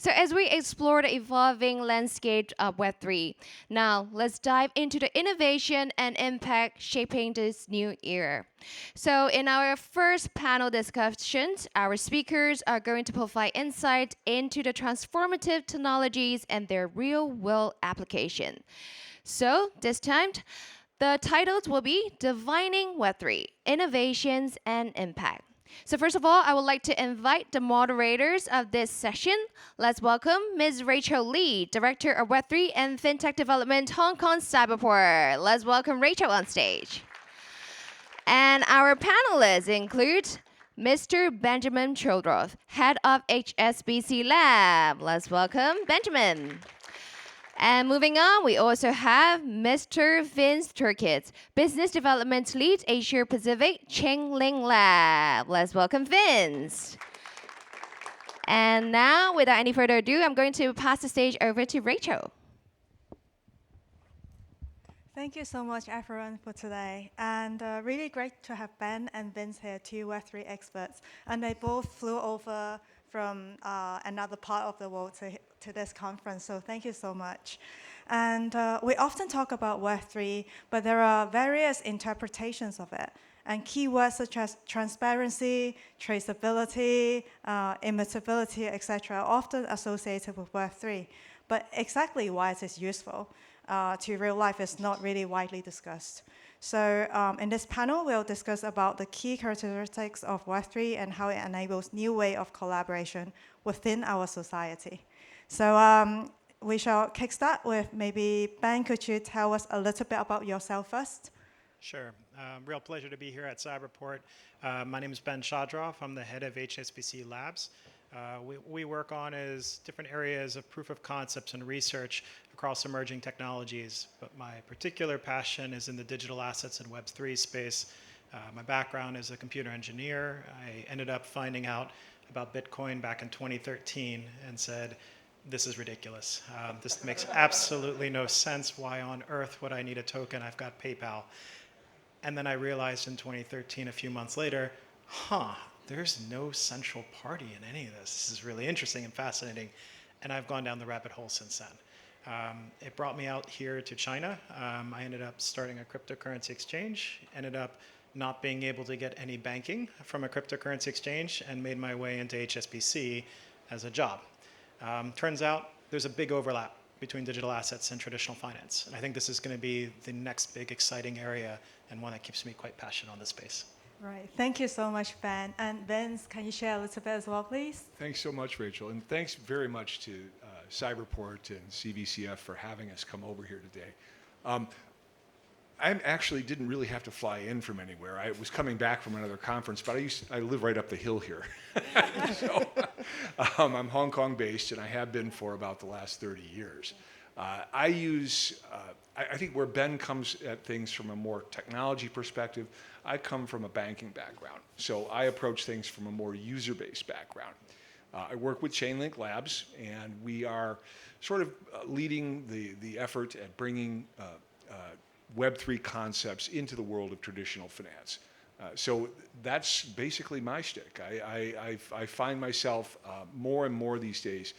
So as we explore the evolving landscape of Web3, now let's dive into the innovation and impact shaping this new era. So in our first panel discussions, our speakers are going to provide insight into the transformative technologies and their real-world application. So this time, the titles will be Defining Web3, Innovations and Impact. So first of all, I would like to invite the moderators of this session. Let's welcome Ms. Rachel Lee, Director of Web3 and Fintech Development, Hong Kong Cyberport. Let's welcome Rachel on stage. And our panelists include Mr. Benjamin Chodroff, Head of HSBC Lab. Let's welcome Benjamin. And moving on, we also have Mr. Vince Turcotte, Business Development Lead, Asia Pacific, Chainlink Lab. Let's welcome Vince. And now, without any further ado, I'm going to pass the stage over to Rachel. Thank you so much, everyone, for today. And really great to have Ben and Vince here, two Web3 experts. And they both flew over from another part of the world to this conference, so thank you so much. And we often talk about Web3, but there are various interpretations of it. And keywords such as transparency, traceability, immutability, etc., are often associated with Web3. But exactly why it is useful to real life is not really widely discussed. So in this panel, we'll discuss about the key characteristics of Web3 and how it enables new way of collaboration within our society. So we shall kickstart with maybe Ben, could you tell us a little bit about yourself first? Sure. Real pleasure to be here at Cyberport. My name is Ben Chodroff. I'm the head of HSBC Labs. We work on different areas of proof of concepts and research across emerging technologies, but my particular passion is in the digital assets and Web3 space. My background is a computer engineer. I ended up finding out about Bitcoin back in 2013 and said, this is ridiculous. This makes absolutely no sense. Why on earth would I need a token? I've got PayPal. And then I realized in 2013, a few months later, there's no central party in any of this. This is really interesting and fascinating. And I've gone down the rabbit hole since then. It brought me out here to China. I ended up starting a cryptocurrency exchange, ended up not being able to get any banking from a cryptocurrency exchange, and made my way into HSBC as a job. Turns out there's a big overlap between digital assets and traditional finance. And I think this is going to be the next big exciting area and one that keeps me quite passionate on this space. Right. Thank you so much, Ben. And Vince, can you share a little bit as well, please? Thanks so much, Rachel. And thanks very much to Cyberport and CVCF for having us come over here today. I actually didn't really have to fly in from anywhere. I was coming back from another conference, but I live right up the hill here. So I'm Hong Kong based, and I have been for about the last 30 years. I think where Ben comes at things from a more technology perspective, I come from a banking background. So I approach things from a more user-based background. I work with Chainlink Labs, and we are sort of leading the effort at bringing Web3 concepts into the world of traditional finance. So that's basically my shtick. I find myself more and more these days,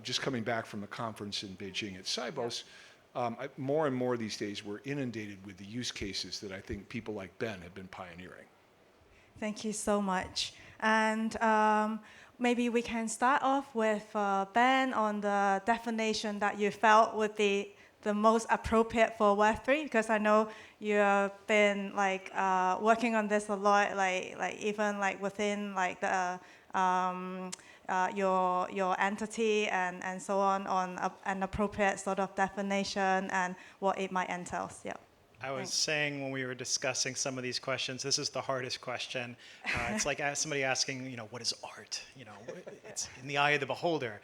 just coming back from the conference in Beijing at Cybos, more and more these days we're inundated with the use cases that I think people like Ben have been pioneering. Thank you so much. And maybe we can start off with Ben on the definition that you felt would be the most appropriate for Web3, because I know you have been working on this a lot, even within the your entity and so on an appropriate sort of definition and what it might entail. Yeah. I was saying when we were discussing some of these questions, this is the hardest question. It's like somebody asking, what is art? It's in the eye of the beholder.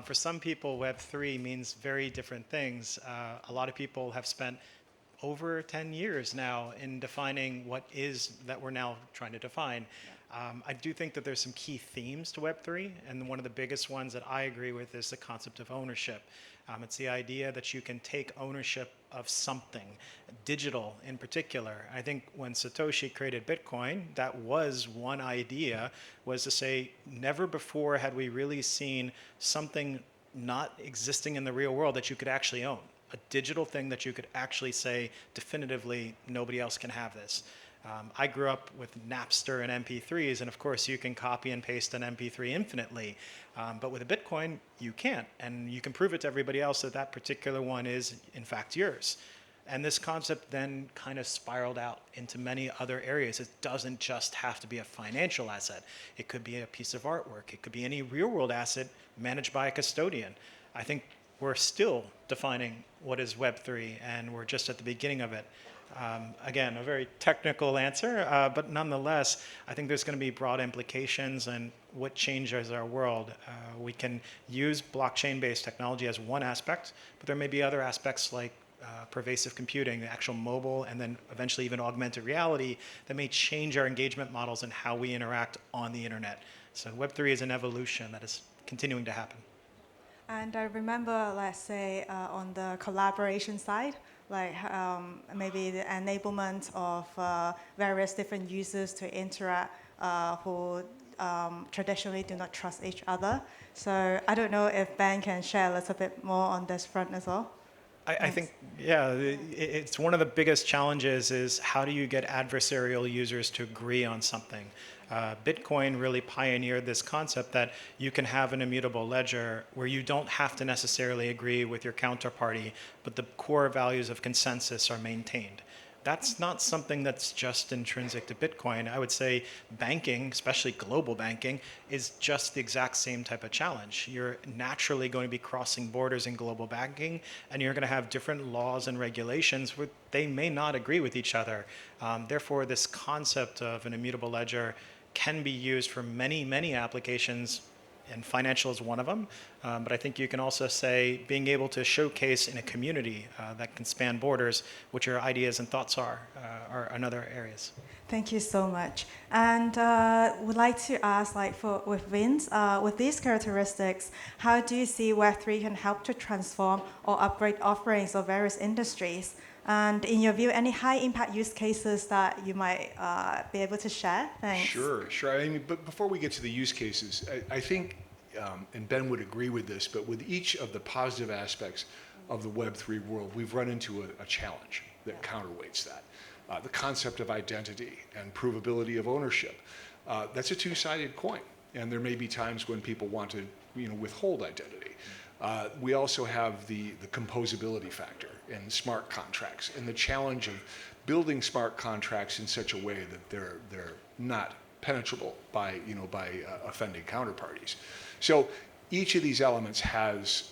For some people, Web3 means very different things. A lot of people have spent over 10 years now in defining what is that we're now trying to define. I do think that there's some key themes to Web3, and one of the biggest ones that I agree with is the concept of ownership. It's the idea that you can take ownership of something, digital in particular. I think when Satoshi created Bitcoin, that was one idea, was to say never before had we really seen something not existing in the real world that you could actually own. A digital thing that you could actually say definitively nobody else can have this. I grew up with Napster and MP3s, and of course you can copy and paste an MP3 infinitely. But with a Bitcoin, you can't. And you can prove it to everybody else that that particular one is, in fact, yours. And this concept then kind of spiraled out into many other areas. It doesn't just have to be a financial asset. It could be a piece of artwork. It could be any real-world asset managed by a custodian. I think we're still defining what is Web3, and we're just at the beginning of it. Again, a very technical answer, but nonetheless, I think there's going to be broad implications and what changes our world. We can use blockchain-based technology as one aspect, but there may be other aspects like pervasive computing, the actual mobile, and then eventually even augmented reality that may change our engagement models and how we interact on the internet. So Web3 is an evolution that is continuing to happen. And I remember, let's say, on the collaboration side, like maybe the enablement of various different users to interact who traditionally do not trust each other. So I don't know if Ben can share a little bit more on this front as well. I think, yeah, it's one of the biggest challenges is how do you get adversarial users to agree on something? Bitcoin really pioneered this concept that you can have an immutable ledger where you don't have to necessarily agree with your counterparty, but the core values of consensus are maintained. That's not something that's just intrinsic to Bitcoin. I would say banking, especially global banking, is just the exact same type of challenge. You're naturally going to be crossing borders in global banking, and you're going to have different laws and regulations where they may not agree with each other. Therefore, this concept of an immutable ledger can be used for many, many applications, and financial is one of them. But I think you can also say being able to showcase in a community that can span borders what your ideas and thoughts are another areas. Thank you so much. And would like to ask, like, with Vince, with these characteristics, how do you see Web3 can help to transform or upgrade offerings of various industries? And in your view, any high impact use cases that you might be able to share? Thanks. Sure. I mean, but before we get to the use cases, I think, and Ben would agree with this, but with each of the positive aspects of the Web3 world, we've run into a challenge that counterweights that. The concept of identity and provability of ownership. That's a two-sided coin, and there may be times when people want to, withhold identity. We also have the composability factor in smart contracts and the challenge of building smart contracts in such a way that they're not penetrable by offending counterparties. So each of these elements has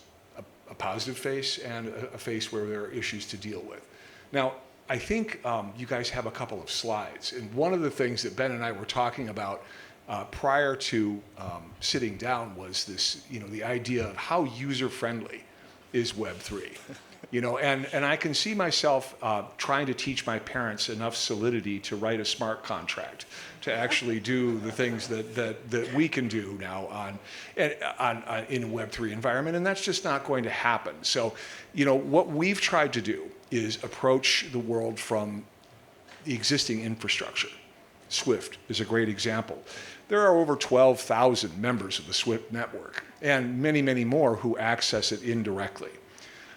a positive face and a face where there are issues to deal with. Now, I think you guys have a couple of slides, and one of the things that Ben and I were talking about prior to sitting down was this, the idea of how user-friendly is Web3. And I can see myself trying to teach my parents enough solidity to write a smart contract to actually do the things that we can do now in a Web3 environment, and that's just not going to happen. So, what we've tried to do is approach the world from the existing infrastructure. Swift is a great example. There are over 12,000 members of the Swift network and many, many more who access it indirectly.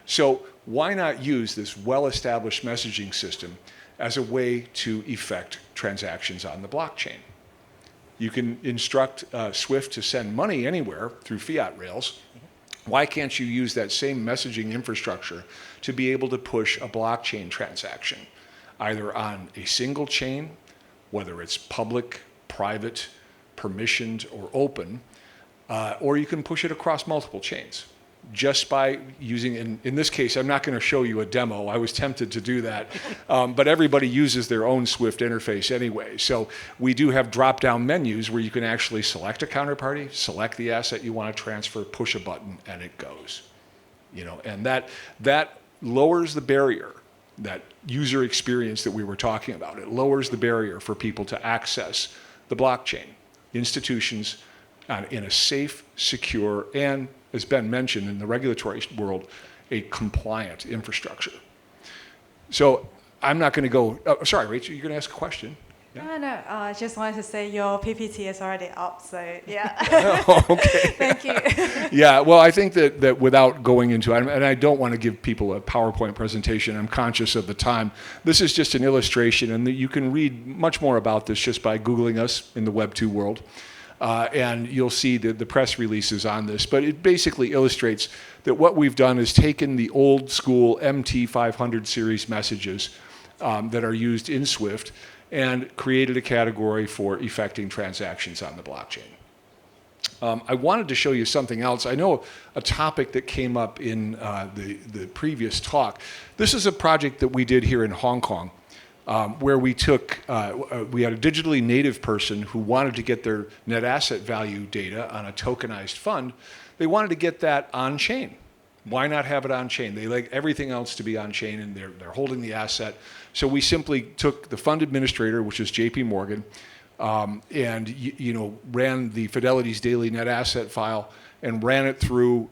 So why not use this well-established messaging system as a way to effect transactions on the blockchain? You can instruct Swift to send money anywhere through fiat rails. Why can't you use that same messaging infrastructure to be able to push a blockchain transaction, either on a single chain, whether it's public, private, permissioned, or open, or you can push it across multiple chains just by using, in this case, I'm not going to show you a demo. I was tempted to do that, but everybody uses their own Swift interface anyway. So we do have drop-down menus where you can actually select a counterparty, select the asset you want to transfer, push a button, and it goes. And that lowers the barrier that user experience that we were talking about. It lowers the barrier for people to access the blockchain, institutions, in a safe, secure, and, as Ben mentioned, in the regulatory world, a compliant infrastructure. So I'm not going to go, sorry, Rachel, you're going to ask a question? Yeah. No, I just wanted to say your PPT is already up, so yeah. Oh, okay. Thank you. Yeah, well, I think that without going into it, and I don't want to give people a PowerPoint presentation, I'm conscious of the time. This is just an illustration, and you can read much more about this just by Googling us in the Web2 world. And you'll see the press releases on this, but it basically illustrates that what we've done is taken the old school MT500 series messages that are used in Swift and created a category for effecting transactions on the blockchain. I wanted to show you something else. I know a topic that came up in the previous talk. This is a project that we did here in Hong Kong, where we took, we had a digitally native person who wanted to get their net asset value data on a tokenized fund. They wanted to get that on chain. Why not have it on chain? They like everything else to be on chain, and they're holding the asset. So we simply took the fund administrator, which is JP Morgan, and ran the Fidelity's daily net asset file and ran it through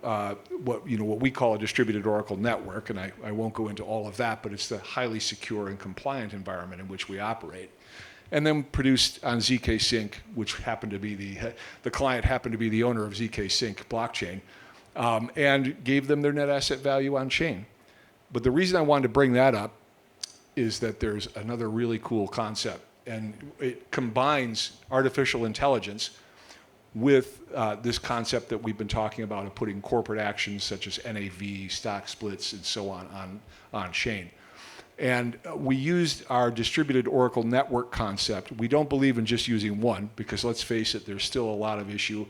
what we call a distributed Oracle network. And I won't go into all of that, but it's the highly secure and compliant environment in which we operate. And then produced on ZK Sync, which happened to be the client happened to be the owner of ZK Sync blockchain, and gave them their net asset value on chain. But the reason I wanted to bring that up is that there's another really cool concept, and it combines artificial intelligence with this concept that we've been talking about of putting corporate actions such as NAV, stock splits, and so on chain. And we used our distributed Oracle network concept. We don't believe in just using one, because let's face it, there's still a lot of issue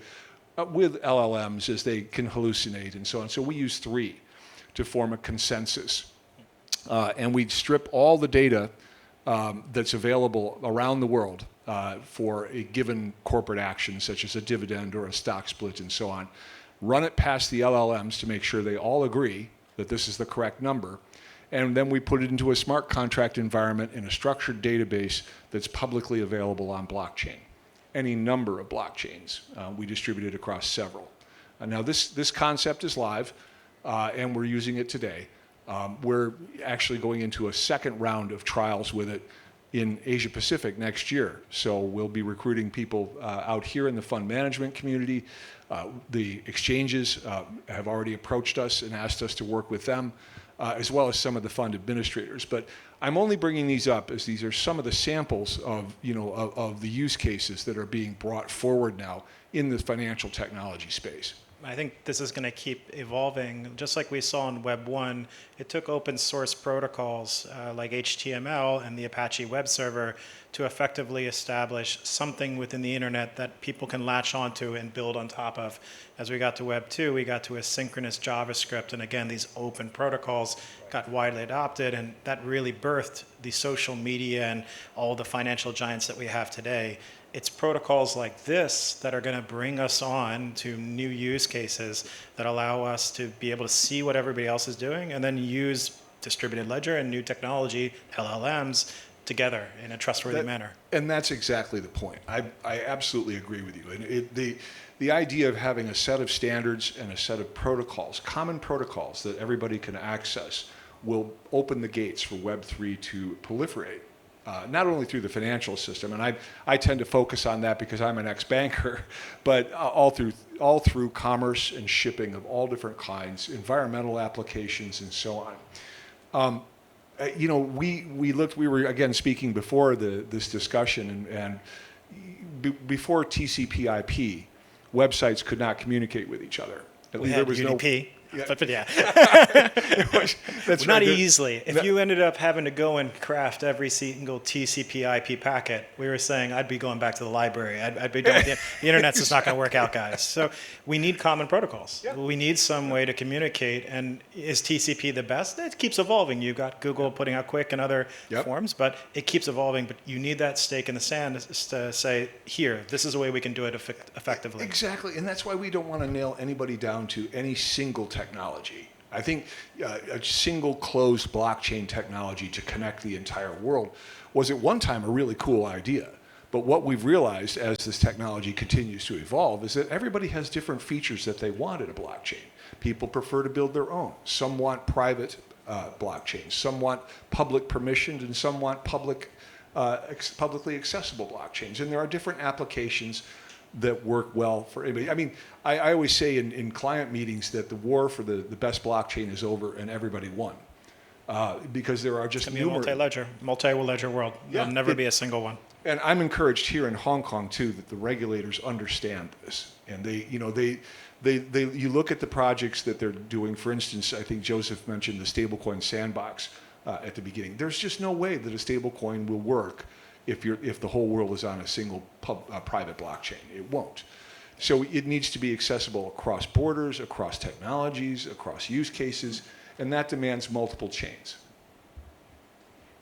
with LLMs as they can hallucinate and so on. So we use 3 to form a consensus. And we strip all the data that's available around the world for a given corporate action, such as a dividend or a stock split and so on, run it past the LLMs to make sure they all agree that this is the correct number, and then we put it into a smart contract environment in a structured database that's publicly available on blockchain. Any number of blockchains. We distribute it across several. Now this concept is live, and we're using it today. We're actually going into a second round of trials with it in Asia Pacific next year. So we'll be recruiting people out here in the fund management community. The exchanges have already approached us and asked us to work with them, as well as some of the fund administrators. But I'm only bringing these up as these are some of the samples of the use cases that are being brought forward now in the financial technology space. I think this is going to keep evolving. Just like we saw in Web 1, it took open source protocols like HTML and the Apache web server to effectively establish something within the internet that people can latch onto and build on top of. As we got to Web 2, we got to asynchronous JavaScript, and again, these open protocols got widely adopted, and that really birthed the social media and all the financial giants that we have today. It's protocols like this that are going to bring us on to new use cases that allow us to be able to see what everybody else is doing and then use distributed ledger and new technology, LLMs, together in a trustworthy manner. And that's exactly the point. I absolutely agree with you. And the idea of having a set of standards and a set of protocols, common protocols that everybody can access, will open the gates for Web3 to proliferate. Not only through the financial system, and I tend to focus on that because I'm an ex-banker, but all through commerce and shipping of all different kinds, environmental applications, and so on. We were again speaking before this discussion, and before TCP/IP, websites could not communicate with each other. We had UDP. Yeah. But yeah. That's not right. easily. If you ended up having to go and craft every single TCP/IP packet, we were saying I'd be going back to the library. I'd be doing the internet's just not going to work out, guys. So we need common protocols. Yep. We need some way to communicate. And is TCP the best? It keeps evolving. You've got Google putting out Quick and other forms, but it keeps evolving. But you need that stake in the sand to say, here, this is a way we can do it effectively. Exactly, and that's why we don't want to nail anybody down to any single technology. I think a single closed blockchain technology to connect the entire world was at one time a really cool idea. But what we've realized as this technology continues to evolve is that everybody has different features that they want in a blockchain. People prefer to build their own. Some want private blockchains. Some want public permissioned, and some want publicly accessible blockchains. And there are different applications that work well for anybody. I mean, I always say in client meetings that the war for the best blockchain is over and everybody won. Because there are just numerous... multi-ledger world. There'll never be a single one. And I'm encouraged here in Hong Kong too that the regulators understand this, and you look at the projects that they're doing. For instance, I think Joseph mentioned the stablecoin sandbox at the beginning. There's just no way that a stablecoin will work if the whole world is on a single private blockchain. It won't. So it needs to be accessible across borders, across technologies, across use cases, and that demands multiple chains.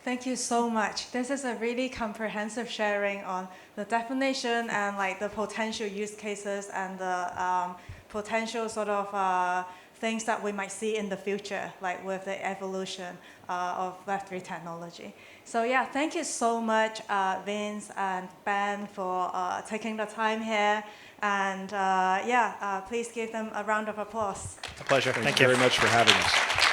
Thank you so much. This is a really comprehensive sharing on the definition and like the potential use cases and the potential sort of things that we might see in the future, like with the evolution of Web3 technology. So yeah, thank you so much, Vince and Ben, for taking the time here. And please give them a round of applause. A pleasure. Thank you very much for having us.